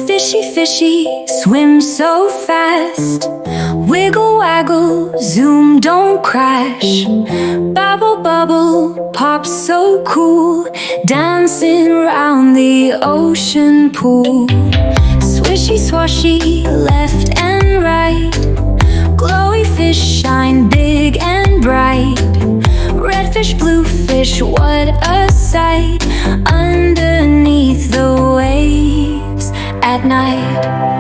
Fishy, fishy, swim so fast. Wiggle, waggle, zoom, don't crash. Bubble, bubble, pop so cool. Dancing around the ocean pool. Swishy, swashy, left and right. Glowy fish shine big and bright. Red fish, blue fish, what a sight. Underneath the waves at night.